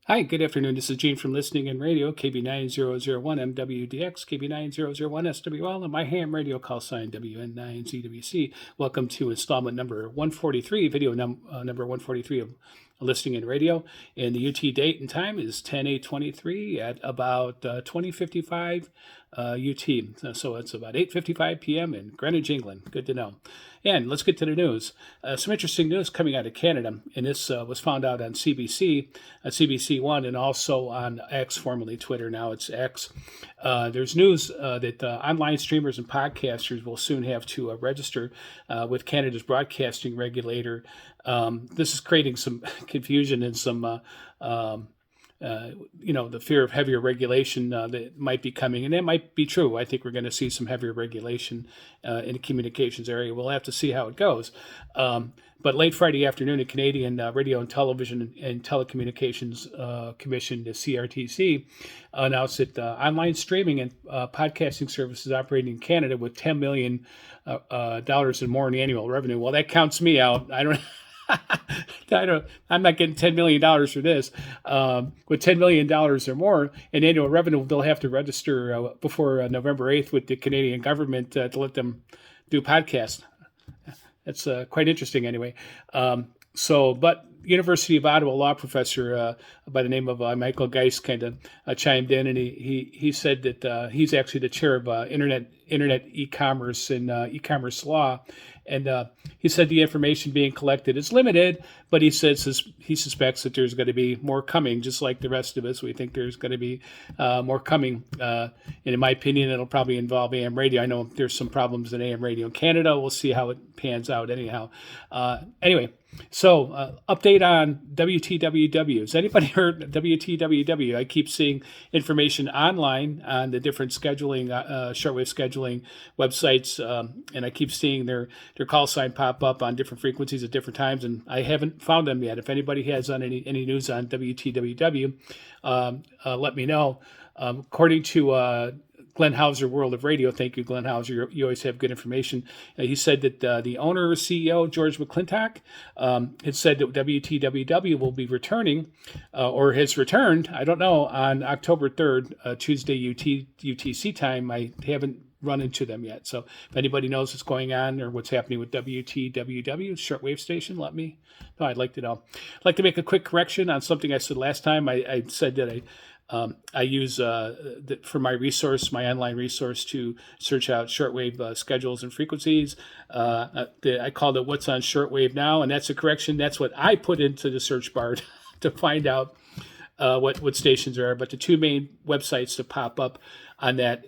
Hi, good afternoon. This is Gene from Listening in Radio, KB9001 MWDX, KB9001 SWL, and my ham radio call sign WN9ZWC. Welcome to installment number 143, video number 143 of Listening in Radio. And the UT date and time is 10/8/23 at about 20:55 UT. So it's about 8:55 p.m. in Greenwich, England. Good to know. And let's get to the news. Some interesting news coming out of Canada, and this was found out on CBC, CBC One, and also on X, formerly Twitter. Now it's X. There's news that online streamers and podcasters will soon have to register with Canada's broadcasting regulator. This is creating some confusion and some the fear of heavier regulation that might be coming. And that might be true. I think we're going to see some heavier regulation in the communications area. We'll have to see how it goes. But late Friday afternoon, the Canadian Radio and Television and Telecommunications Commission, the CRTC, announced that online streaming and podcasting services operating in Canada with $10 million and more in annual revenue. Well, that counts me out. I'm not getting $10 million for this. With $10 million or more in annual revenue, they'll have to register before November 8th with the Canadian government to let them do podcasts. That's quite interesting anyway. But University of Ottawa law professor by the name of Michael Geist kind of chimed in, and he said that he's actually the chair of internet e-commerce and e-commerce law, and he said the information being collected is limited, but he says he suspects that there's going to be more coming, just like the rest of us. We think there's going to be more coming, and in my opinion, it'll probably involve AM radio. I know there's some problems in AM radio in Canada. We'll see how it pans out anyhow. Anyway. So, update on WTWW. Has anybody heard of WTWW? I keep seeing information online on the different scheduling, shortwave scheduling websites, and I keep seeing their call sign pop up on different frequencies at different times, and I haven't found them yet. If anybody has on any news on WTWW, let me know. According to Glenn Hauser, World of Radio. Thank you, Glenn Hauser. You always have good information. He said that the owner, CEO, George McClintock, had said that WTWW will be returning, or has returned, I don't know, on October 3rd, Tuesday UTC time. I haven't run into them yet. So if anybody knows what's going on or what's happening with WTWW, shortwave station, let me know. I'd like to know. I'd like to make a quick correction on something I said last time. I said that I use for my resource, my online resource, to search out shortwave schedules and frequencies. I called it What's on Shortwave Now, and that's a correction. That's what I put into the search bar to find out what stations there are. But the two main websites that pop up on that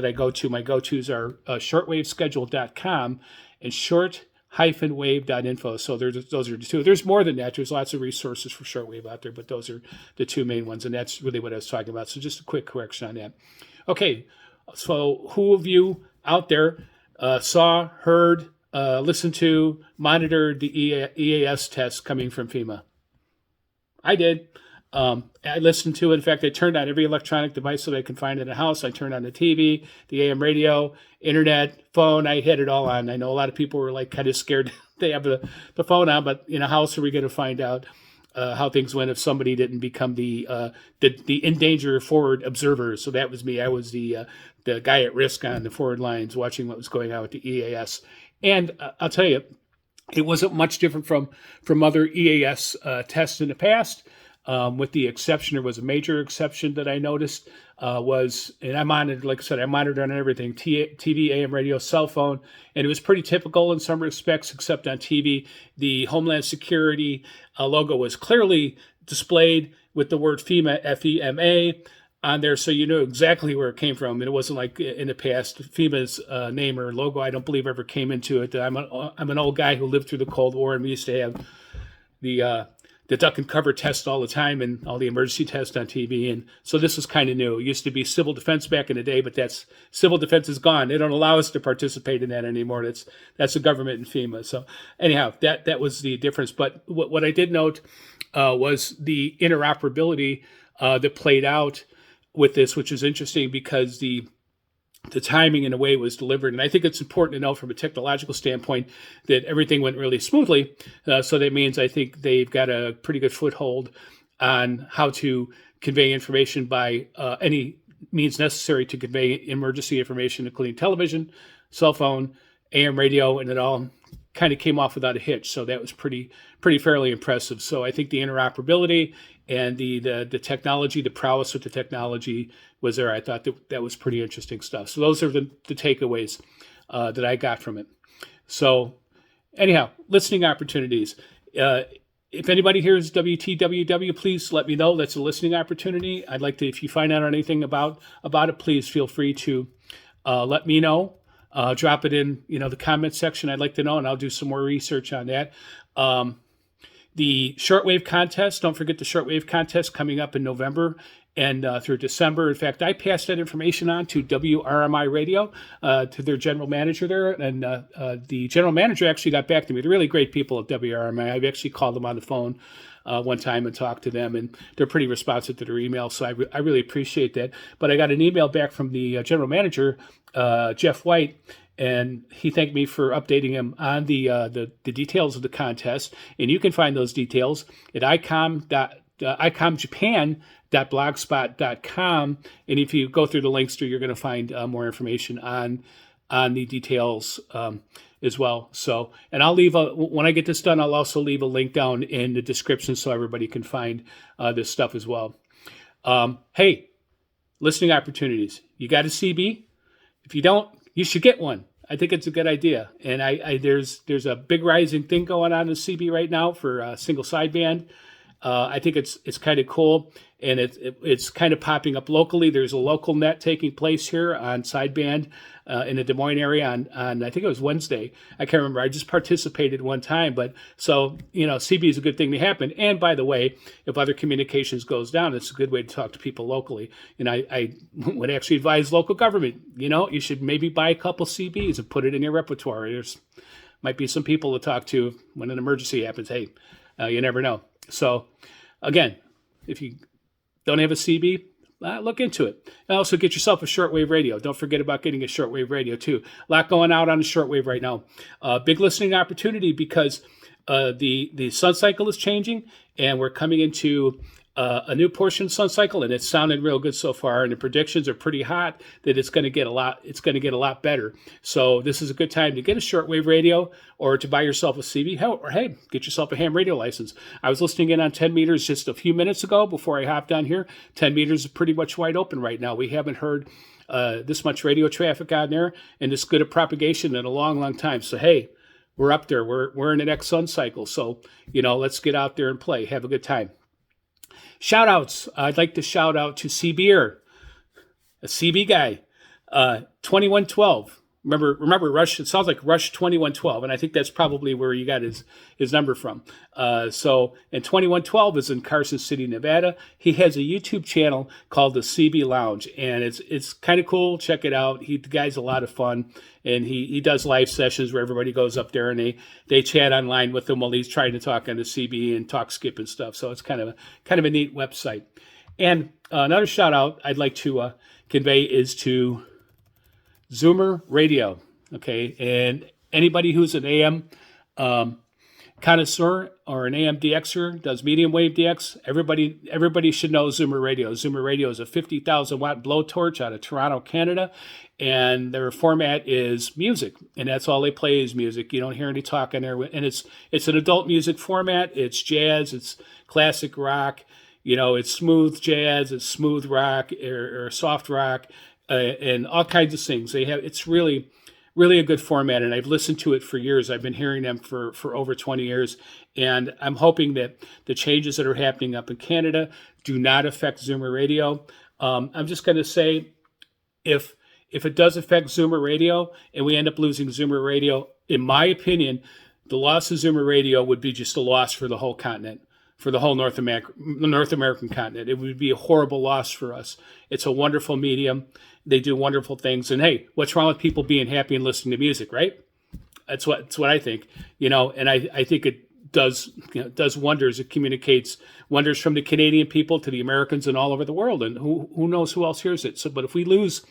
I go to, my go-tos are shortwaveschedule.com and short-wave.info. So those are the two. There's more than that. There's lots of resources for shortwave out there, but those are the two main ones, and that's really what I was talking about. So just a quick correction on that. Okay, so who of you out there saw, heard, listened to, monitored the EAS test coming from FEMA? I did. I listened to it. In fact, I turned on every electronic device that I can find in the house. I turned on the TV, the AM radio, internet, phone. I had it all on. I know a lot of people were like kind of scared they have the phone on, but in a house, are we going to find out how things went if somebody didn't become the in danger forward observer? So that was me. I was the guy at risk on the forward lines, watching what was going on with the EAS. And I'll tell you, it wasn't much different from other EAS tests in the past. With the exception, there was a major exception that I noticed and I monitored, like I said, I monitored on everything, TV, AM radio, cell phone, and it was pretty typical in some respects, except on TV. The Homeland Security logo was clearly displayed with the word FEMA, F-E-M-A, on there, so you knew exactly where it came from. And it wasn't like in the past, FEMA's name or logo, I don't believe ever came into it. I'm an old guy who lived through the Cold War, and we used to have the duck and cover test all the time and all the emergency tests on TV. And so this was kind of new. It used to be civil defense back in the day, but civil defense is gone. They don't allow us to participate in that anymore. That's the government and FEMA. So anyhow, that was the difference. But what I did note was the interoperability that played out with this, which is interesting because the timing in a way was delivered. And I think it's important to know from a technological standpoint that everything went really smoothly. So that means I think they've got a pretty good foothold on how to convey information by any means necessary to convey emergency information, including television, cell phone, AM radio, and it all kind of came off without a hitch. So that was pretty fairly impressive. So I think the interoperability and the technology, the prowess with the technology was there. I thought that was pretty interesting stuff. So those are the takeaways that I got from it. So anyhow, listening opportunities. If anybody hears WTWW, please let me know. That's a listening opportunity. I'd like to, if you find out anything about it, please feel free to let me know. Drop it in, the comment section. I'd like to know, and I'll do some more research on that. The Shortwave contest, don't forget the Shortwave contest coming up in November and through December. In fact, I passed that information on to WRMI Radio, to their general manager there. And the general manager actually got back to me. They're really great people at WRMI. I've actually called them on the phone one time and talked to them, and they're pretty responsive to their email. So I really appreciate that. But I got an email back from the general manager, Jeff White, and he thanked me for updating him on the details of the contest. And you can find those details at icomjapan.blogspot.com. And if you go through the links there, you're going to find more information on the details as well. So, and I'll leave when I get this done, I'll also leave a link down in the description so everybody can find this stuff as well. Hey, listening opportunities. You got a CB? If you don't, you should get one. I think it's a good idea. And there's a big rising thing going on in CB right now for single sideband. I think it's kind of cool, and it's kind of popping up locally. There's a local net taking place here on sideband in the Des Moines area on I think it was Wednesday. I can't remember. I just participated one time, but so CB is a good thing to happen. And by the way, if other communications goes down, it's a good way to talk to people locally. And I would actually advise local government. You should maybe buy a couple CBs and put it in your repertoire. There's might be some people to talk to when an emergency happens. Hey, you never know. So, again, if you don't have a CB, look into it. And also get yourself a shortwave radio. Don't forget about getting a shortwave radio, too. A lot going out on the shortwave right now. Big listening opportunity because the sun cycle is changing, and we're coming into a new portion of sun cycle, and it's sounding real good so far. And the predictions are pretty hot that it's going to get a lot better. So this is a good time to get a shortwave radio or to buy yourself a CB. Or hey, get yourself a ham radio license. I was listening in on 10 meters just a few minutes ago before I hopped on here. 10 meters is pretty much wide open right now. We haven't heard this much radio traffic on there and this good a propagation in a long, long time. So hey, we're up there. We're in the next sun cycle. So let's get out there and play. Have a good time. Shout outs. I'd like to shout out to CBer, a CB guy, 2112. Remember Rush? It sounds like Rush 2112, and I think that's probably where you got his number from. And 2112 is in Carson City, Nevada. He has a YouTube channel called the CB Lounge, and it's kind of cool. Check it out. The guy's a lot of fun, and he does live sessions where everybody goes up there and they chat online with him while he's trying to talk on the CB and talk skip and stuff. So it's kind of a neat website. And another shout out I'd like to convey is to Zoomer Radio, okay? And anybody who's an AM connoisseur or an AM DXer, does medium wave DX, everybody should know Zoomer Radio. Zoomer Radio is a 50,000 watt blowtorch out of Toronto, Canada, and their format is music, and that's all they play is music. You don't hear any talk on there, and it's an adult music format. It's jazz, it's classic rock, it's smooth jazz, it's smooth rock or soft rock. And all kinds of things. It's really, really a good format, and I've listened to it for years. I've been hearing them for over 20 years, and I'm hoping that the changes that are happening up in Canada do not affect Zoomer Radio. I'm just going to say, if it does affect Zoomer Radio and we end up losing Zoomer Radio, in my opinion, the loss of Zoomer Radio would be just a loss for the whole continent. For the whole North American continent. It would be a horrible loss for us. It's a wonderful medium. They do wonderful things. And hey, what's wrong with people being happy and listening to music, right? That's what I think. And I think it does wonders. It communicates wonders from the Canadian people to the Americans and all over the world. And who knows who else hears it. So, but if we lose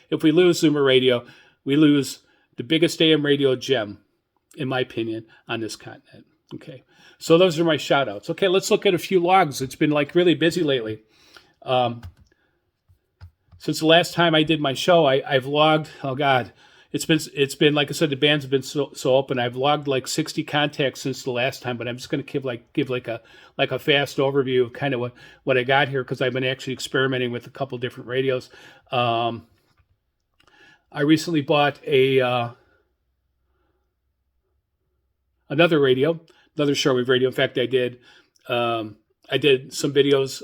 Zoomer Radio, we lose the biggest AM radio gem, in my opinion, on this continent. Okay. So those are my shout outs. Okay, let's look at a few logs. It's been like really busy lately. Since the last time I did my show, I've logged, oh God, it's been like I said, the bands have been so open. I've logged like 60 contacts since the last time, but I'm just going to give like a fast overview of kind of what I got here, because I've been actually experimenting with a couple different radios. I recently bought another radio, another shortwave radio. In fact, I did some videos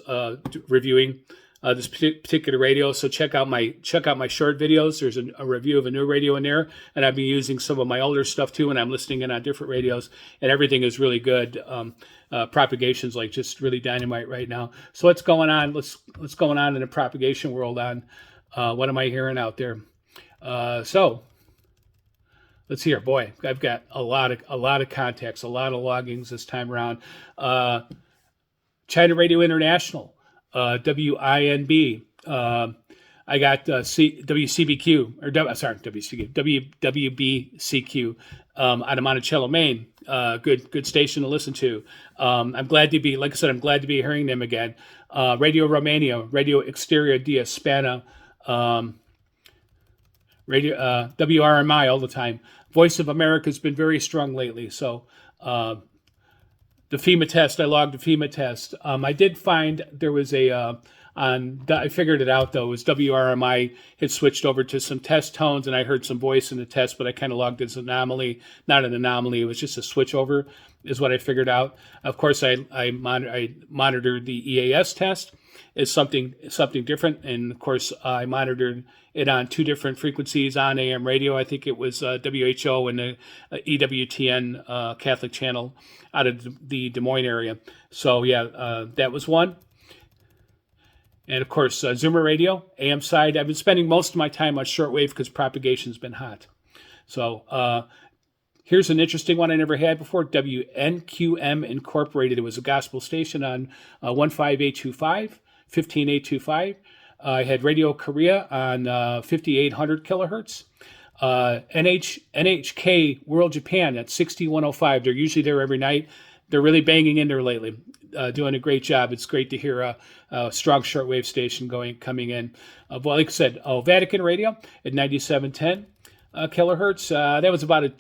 reviewing this particular radio. So check out my short videos. There's a review of a new radio in there, and I've been using some of my older stuff too, and I'm listening in on different radios, and everything is really good. Propagation's like just really dynamite right now. So what's going on? What's going on in the propagation world? What am I hearing out there? So let's hear. Boy, I've got a lot of contacts, a lot of loggings this time around. China Radio International. WINB. I got WCBQ, or WBCQ out of Monticello, Maine. Good station to listen to. I'm glad to be, like I said, I'm glad to be hearing them again. Radio Romania, Radio Exterior de Hispana, Radio WRMI all the time. Voice of America has been very strong lately. So the FEMA test, I logged the FEMA test. I did find there was I figured it out though, it was WRMI had switched over to some test tones, and I heard some voice in the test, but I kind of logged it as an anomaly. Not an anomaly, it was just a switch over, is what I figured out. Of course, I monitored the EAS test as something different, and of course, I monitored it on two different frequencies on AM radio. I think it was WHO and the EWTN Catholic channel out of the Des Moines area. So yeah, that was one. And of course, Zoomer Radio, AM side. I've been spending most of my time on shortwave because propagation's been hot. So here's an interesting one I never had before. WNQM Incorporated. It was a gospel station on 15825, 15825. I had Radio Korea on 5800 kilohertz. NHK World Japan at 6105. They're usually there every night. They're really banging in there lately, doing a great job. It's great to hear a strong shortwave station coming in. Well, like I said, Vatican Radio at 9710 kilohertz. That was about a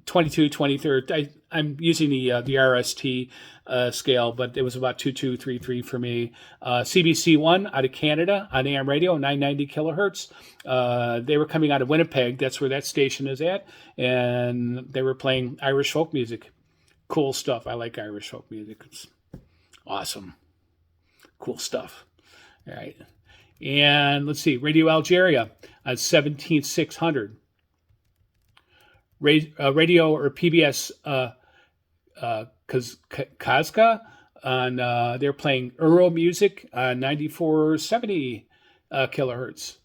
22, 23rd. I'm using the RST scale, but it was about 2233 for me. CBC1 out of Canada on AM radio, 990 kilohertz. They were coming out of Winnipeg. That's where that station is at. And they were playing Irish folk music. Cool stuff. I like Irish folk music. It's awesome. Cool stuff. All right. And let's see. Radio Algeria on 17600. Radio or PBS Kazka on they're playing Euro music on 9470 kilohertz.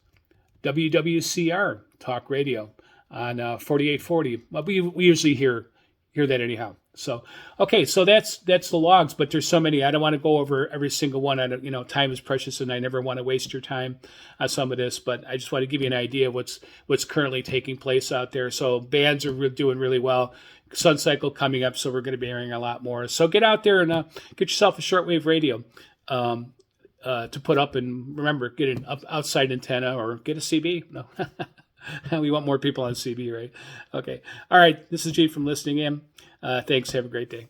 WWCR talk radio on 4840. Well, we usually hear that anyhow. So okay, so that's the logs, but there's so many. I don't want to go over every single one. I don't, time is precious, and I never want to waste your time on some of this. But I just want to give you an idea of what's currently taking place out there. So bands are doing really well. Sun Cycle coming up, so we're going to be hearing a lot more. So get out there and get yourself a shortwave radio to put up, and remember, get an outside antenna or get a CB. No. We want more people on CB, right? Okay. All right. This is G from Listening In. Thanks. Have a great day.